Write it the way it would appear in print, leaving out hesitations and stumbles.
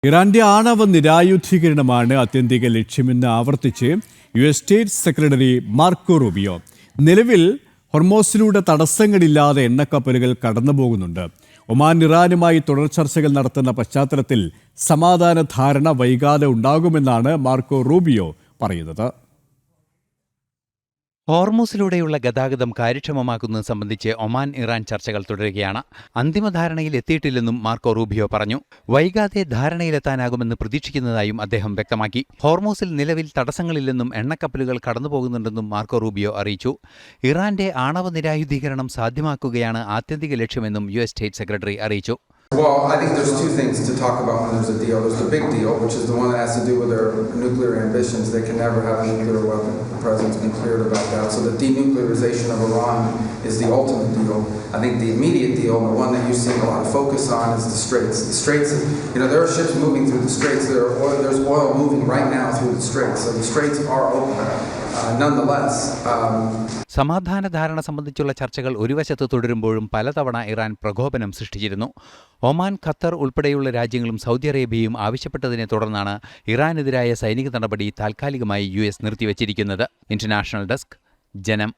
ഇറാന്റെ ആണവ നിരായുധീകരണമാണ് ആത്യന്തിക ലക്ഷ്യമെന്ന് ആവർത്തിച്ച് US state secretary Marco Rubio. നിലവിൽ ഹോർമോസിലൂടെ തടസ്സങ്ങളില്ലാതെ എണ്ണക്കപ്പലുകൾ കടന്നുപോകുന്നുണ്ട്. ഒമാൻ ഇറാനുമായി തുടർ ചർച്ചകൾ നടത്തുന്ന പശ്ചാത്തലത്തിൽ സമാധാന ധാരണ വൈകാതെ ഉണ്ടാകുമെന്നാണ് മാർക്കോ റൂബിയോ പറയുന്നത്. ഹോർമൂസിലൂടെയുള്ള ഗതാഗതം കാര്യക്ഷമമാക്കുന്നത് സംബന്ധിച്ച് ഒമാൻ ഇറാൻ ചർച്ചകൾ തുടരുകയാണ്. അന്തിമ ധാരണയിൽ എത്തിയിട്ടില്ലെന്നും മാർക്കോ റൂബിയോ പറഞ്ഞു. വൈകാതെ ധാരണയിലെത്താനാകുമെന്ന് പ്രതീക്ഷിക്കുന്നതായും അദ്ദേഹം വ്യക്തമാക്കി. ഹോർമൂസിൽ നിലവിൽ തടസ്സങ്ങളില്ലെന്നും എണ്ണക്കപ്പലുകൾ കടന്നുപോകുന്നുണ്ടെന്നും മാർക്കോ റൂബിയോ അറിയിച്ചു. ഇറാന്റെ ആണവ നിരായുധീകരണം സാധ്യമാക്കുകയാണ് ആത്യന്തിക ലക്ഷ്യമെന്നും US സ്റ്റേറ്റ് സെക്രട്ടറി അറിയിച്ചു. Well, I think there's two things to talk about when there's a deal. There's the big deal, which is the one that has to do with their nuclear ambitions. They can never have a nuclear weapon. The president's been clear about that. So the denuclearization of Iran is the ultimate deal. I think the immediate deal, the one that you're seeing a lot of focus on, is the Straits. The Straits, there are ships moving through the Straits. There's oil moving right now through the Straits. So the Straits are open. Nonetheless, സമാധാന ധാരണ സംബന്ധിച്ചുള്ള ചർച്ചകൾ ഒരു വശത്ത് തുടരുമ്പോഴും പലതവണ Iran പ്രകോപനം സൃഷ്ടിച്ചിരുന്നു. Oman, Qatar ഉൾപ്പെടെയുള്ള രാജ്യങ്ങളും സൗദി അറേബ്യയും ആവശ്യപ്പെട്ടതിനെ തുടർന്നാണ് ഇറാനെതിരായ സൈനിക നടപടി താൽക്കാലികമായി US നിർത്തിവച്ചിരിക്കുന്നത്. ഇന്റർനാഷണൽ ഡെസ്ക്, ജനം.